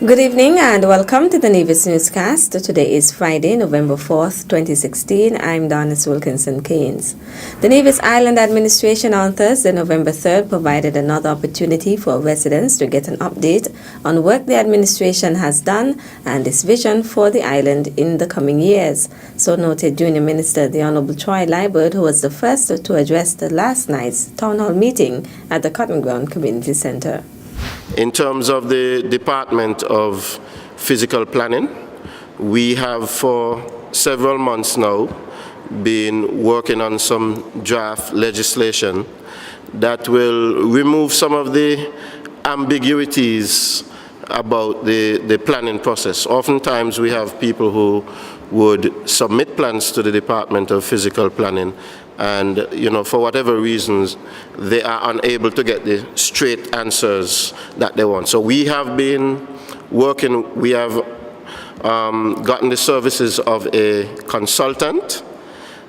Good evening and welcome to the Nevis Newscast. Today is Friday, November 4th, 2016. I'm Donis Wilkinson Keynes. The Nevis Island Administration on Thursday, November 3rd, provided another opportunity for residents to get an update on work the administration has done and its vision for the island in the coming years. So noted Junior Minister the Honorable Troy Liburd, who was the first to address the last night's town hall meeting at the Cotton Ground Community Center. In terms of the Department of Physical Planning, we have for several months now been working on some draft legislation that will remove some of the ambiguities about the planning process. Oftentimes we have people who would submit plans to the Department of Physical Planning and, for whatever reasons, they are unable to get the straight answers that they want. So we have been working, we have gotten the services of a consultant,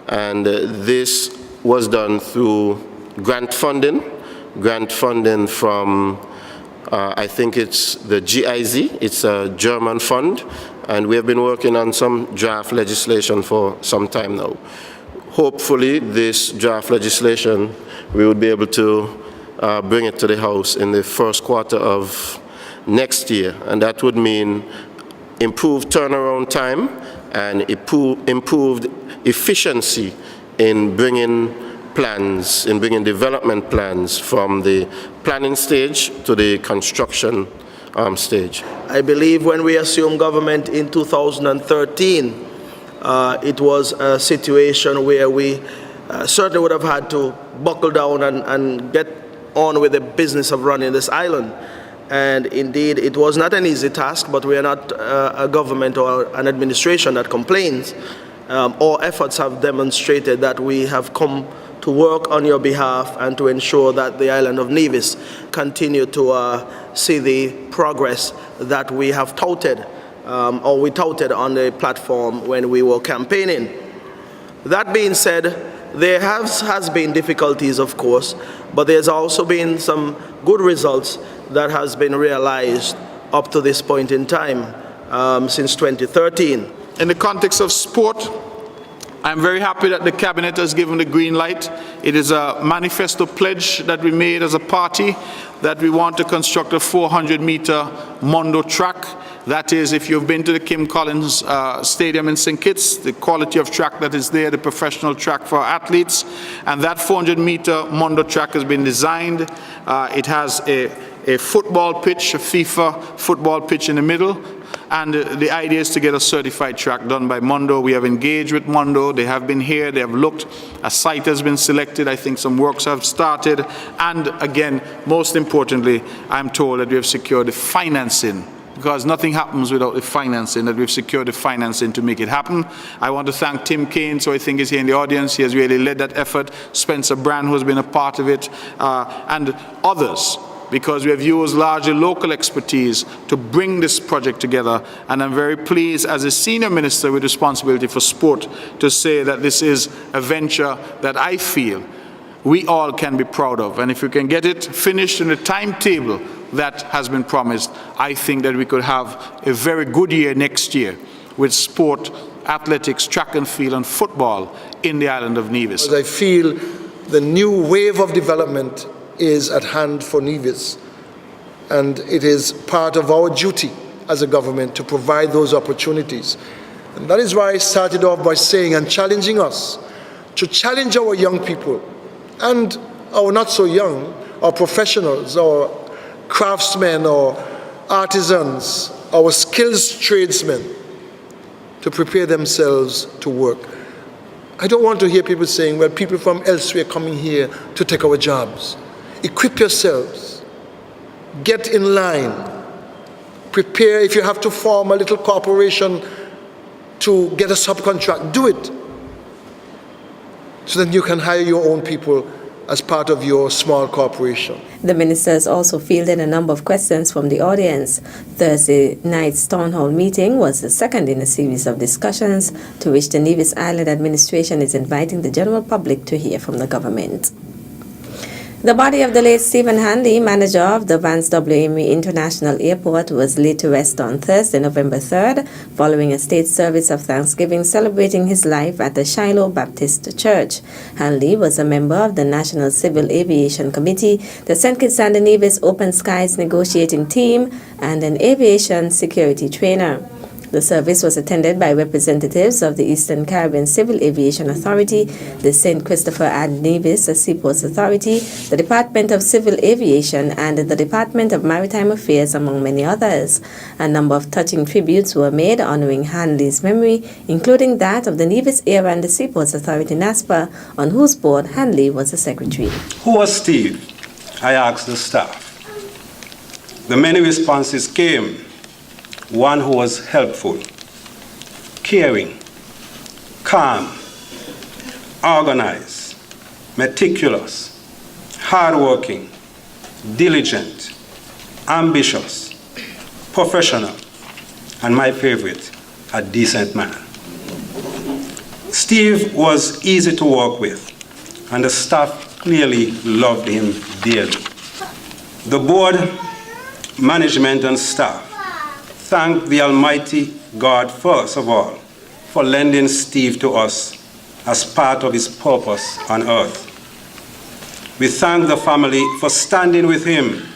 and this was done through grant funding from, I think it's the GIZ, it's a German fund, and we have been working on some draft legislation for some time now. Hopefully, this draft legislation, we will be able to bring it to the House in the first quarter of next year, and that would mean improved turnaround time and improved efficiency in bringing plans, in bringing development plans from the planning stage to the construction stage. I believe when we assumed government in 2013, it was a situation where we certainly would have had to buckle down and get on with the business of running this island. And indeed, it was not an easy task, but we are not a government or an administration that complains. Our efforts have demonstrated that we have come to work on your behalf and to ensure that the island of Nevis continue to see the progress that we have touted. Or we touted on the platform when we were campaigning. That being said, there has been difficulties, of course, but there's also been some good results that has been realized up to this point in time, since 2013. In the context of sport, I'm very happy that the Cabinet has given the green light. It is a manifesto pledge that we made as a party that we want to construct a 400-meter Mondo track. That is, if you've been to the Kim Collins Stadium in St. Kitts, the quality of track that is there, the professional track for athletes, and that 400-meter Mondo track has been designed. It has a football pitch, a FIFA football pitch in the middle, and the idea is to get a certified track done by Mondo. We have engaged with Mondo. They have been here. They have looked. A site has been selected. I think some works have started. And again, most importantly, I'm told that we have secured the financing, because nothing happens without the financing, that we've secured the financing to make it happen. I want to thank Tim Keynes, who I think is here in the audience. He has really led that effort. Spencer Brand, who has been a part of it, and others, because we have used largely local expertise to bring this project together. And I'm very pleased as a senior minister with responsibility for sport to say that this is a venture that I feel we all can be proud of. And if we can get it finished in the timetable that has been promised, I think that we could have a very good year next year with sport, athletics, track and field, and football in the island of Nevis. I feel the new wave of development is at hand for Nevis, and it is part of our duty as a government to provide those opportunities. And that is why I started off by saying and challenging us to challenge our young people and our not so young, our professionals, our craftsmen, or artisans, our skills tradesmen, to prepare themselves to work. I don't want to hear people saying, well, people from elsewhere coming here to take our jobs. Equip yourselves, get in line, prepare. If you have to form a little corporation to get a subcontract, do it, so that you can hire your own people as part of your small corporation. The ministers also fielded a number of questions from the audience. Thursday night's town hall meeting was the second in a series of discussions to which the Nevis Island administration is inviting the general public to hear from the government. The body of the late Stephen Hanley, manager of the Vance W. Emery International Airport, was laid to rest on Thursday, November 3rd, following a state service of Thanksgiving celebrating his life at the Shiloh Baptist Church. Hanley was a member of the National Civil Aviation Committee, the St. Kitts and Nevis Open Skies negotiating team, and an aviation security trainer. The service was attended by representatives of the Eastern Caribbean Civil Aviation Authority, the St. Christopher and Nevis Seaports Authority, the Department of Civil Aviation, and the Department of Maritime Affairs, among many others. A number of touching tributes were made honoring Hanley's memory, including that of the Nevis Air and Seaports Authority NASPA, on whose board Hanley was a secretary. Who was Steve? I asked the staff. The many responses came. One who was helpful, caring, calm, organized, meticulous, hardworking, diligent, ambitious, professional, and my favorite, a decent man. Steve was easy to work with, and the staff clearly loved him dearly. The board, management, and staff thank the Almighty God, first of all, for lending Steve to us as part of his purpose on earth. We thank the family for standing with him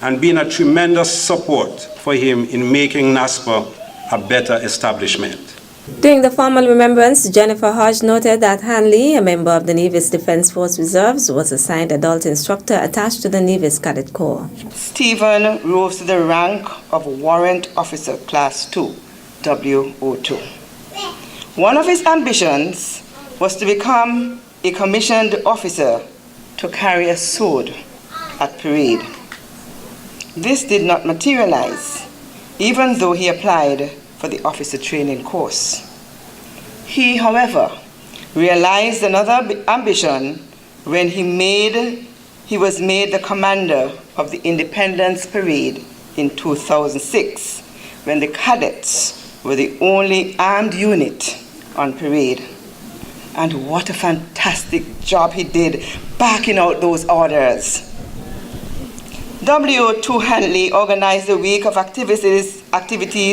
and being a tremendous support for him in making NASPA a better establishment. During the formal remembrance, Jennifer Hodge noted that Hanley, a member of the Nevis Defense Force Reserves, was assigned adult instructor attached to the Nevis Cadet Corps. Stephen rose to the rank of Warrant Officer Class 2, WO2. One of his ambitions was to become a commissioned officer to carry a sword at parade. This did not materialize, even though he applied for the officer training course. He, however, realized another ambition when he was made the commander of the Independence Parade in 2006, when the cadets were the only armed unit on parade. And what a fantastic job he did backing out those orders. WO2 Hanley organized a week of activities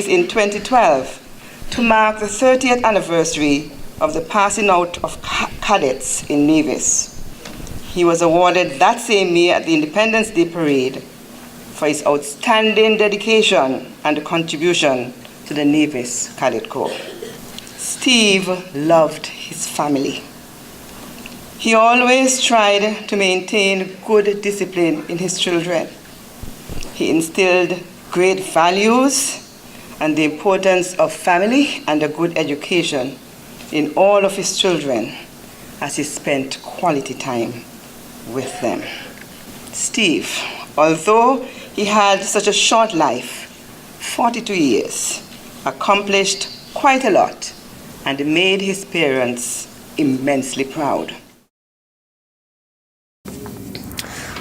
in 2012 to mark the 30th anniversary of the passing out of cadets in Nevis. He was awarded that same year at the Independence Day Parade for his outstanding dedication and contribution to the Nevis Cadet Corps. Steve loved his family. He always tried to maintain good discipline in his children. He instilled great values and the importance of family and a good education in all of his children as he spent quality time with them. Steve, although he had such a short life, 42 years, accomplished quite a lot and made his parents immensely proud.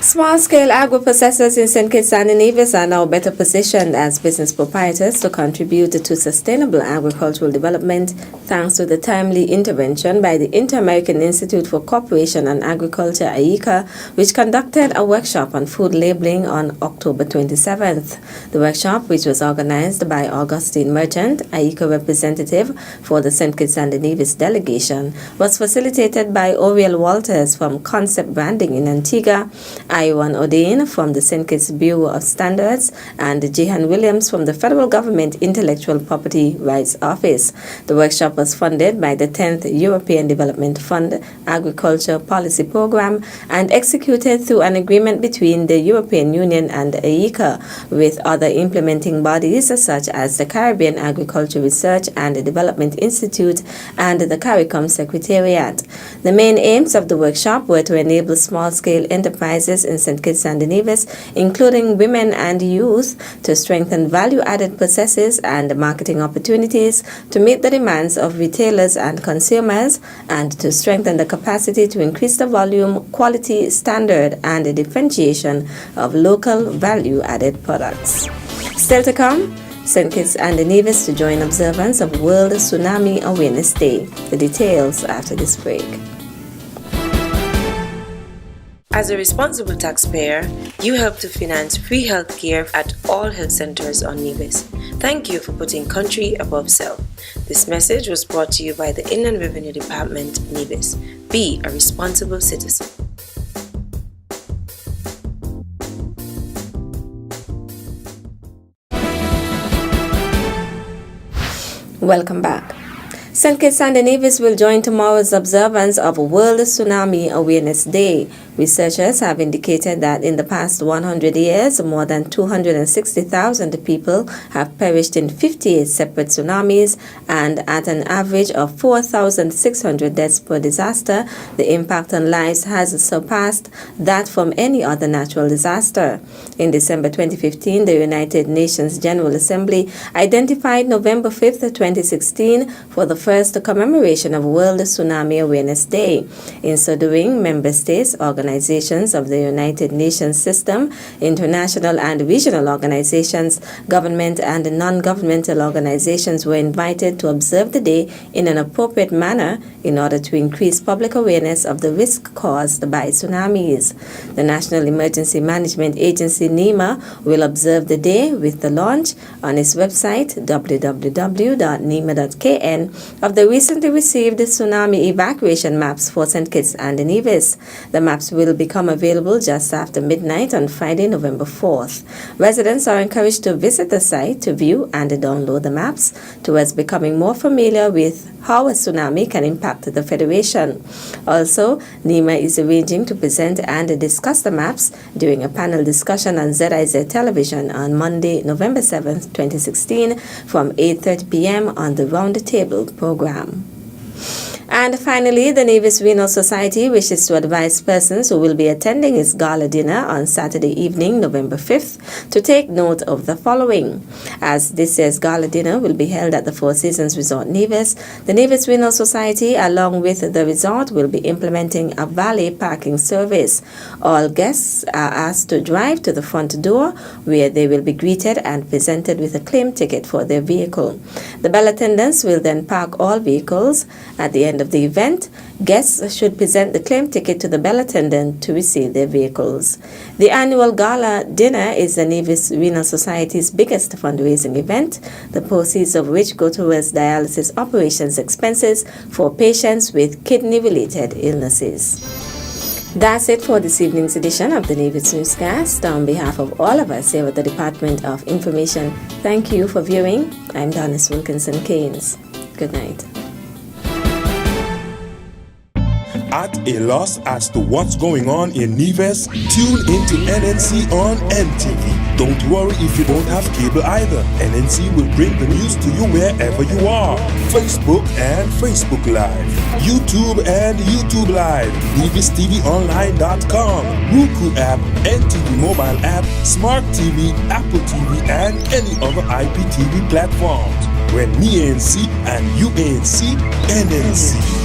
Small-scale agro-processors in St. Kitts and Nevis are now better positioned as business proprietors to contribute to sustainable agricultural development thanks to the timely intervention by the Inter-American Institute for Cooperation and Agriculture, AICA, which conducted a workshop on food labeling on October 27th. The workshop, which was organized by Augustine Merchant, AICA representative for the St. Kitts and Nevis delegation, was facilitated by Oriel Walters from Concept Branding in Antigua, Iwan Odein from the St. Kitts Bureau of Standards, and Jehan Williams from the Federal Government Intellectual Property Rights Office. The workshop was funded by the 10th European Development Fund Agriculture Policy Program and executed through an agreement between the European Union and AICA with other implementing bodies such as the Caribbean Agriculture Research and Development Institute and the CARICOM Secretariat. The main aims of the workshop were to enable small-scale enterprises in St. Kitts and Nevis, including women and youth, to strengthen value-added processes and marketing opportunities to meet the demands of retailers and consumers, and to strengthen the capacity to increase the volume, quality, standard, and differentiation of local value-added products. Still to come, St. Kitts and Nevis to join observance of World Tsunami Awareness Day. The details after this break. As a responsible taxpayer, you help to finance free health care at all health centers on Nevis. Thank you for putting country above self. This message was brought to you by the Inland Revenue Department, Nevis. Be a responsible citizen. Welcome back. St. Kitts and Nevis will join tomorrow's observance of World Tsunami Awareness Day. Researchers have indicated that in the past 100 years, more than 260,000 people have perished in 58 separate tsunamis, and at an average of 4,600 deaths per disaster, the impact on lives has surpassed that from any other natural disaster. In December 2015, the United Nations General Assembly identified November 5th, 2016 for the first commemoration of World Tsunami Awareness Day. In so doing, member states, organizations of the United Nations system, international and regional organizations, government and non-governmental organizations were invited to observe the day in an appropriate manner in order to increase public awareness of the risk caused by tsunamis. The National Emergency Management Agency, NEMA, will observe the day with the launch on its website, www.nema.kn, of the recently received tsunami evacuation maps for St. Kitts and Nevis. The maps will become available just after midnight on Friday, November 4th. Residents are encouraged to visit the site to view and download the maps towards becoming more familiar with how a tsunami can impact the Federation. Also, NEMA is arranging to present and discuss the maps during a panel discussion on ZIZ television on Monday, November 7th, 2016 from 8:30 p.m. on the Round the Table program. And finally, the Nevis Renal Society wishes to advise persons who will be attending its gala dinner on Saturday evening, November 5th, to take note of the following. As this year's gala dinner will be held at the Four Seasons Resort Nevis, the Nevis Renal Society, along with the resort, will be implementing a valet parking service. All guests are asked to drive to the front door, where they will be greeted and presented with a claim ticket for their vehicle. The bell attendants will then park all vehicles. At the end of the event, guests should present the claim ticket to the bell attendant to receive their vehicles. The annual gala dinner is the Nevis Renal Society's biggest fundraising event, the proceeds of which go towards dialysis operations expenses for patients with kidney-related illnesses. That's it for this evening's edition of the Nevis Newscast. On behalf of all of us here at the Department of Information, thank you for viewing. I'm Donis Wilkinson Keynes. Good night. At a loss as to what's going on in Nevis? Tune into NNC on NTV. Don't worry if you don't have cable either. NNC will bring the news to you wherever you are. Facebook and Facebook Live. YouTube and YouTube Live. NevisTVOnline.com. Roku app, NTV mobile app, Smart TV, Apple TV, and any other IPTV platforms. When me ANC and you ANC, NNC.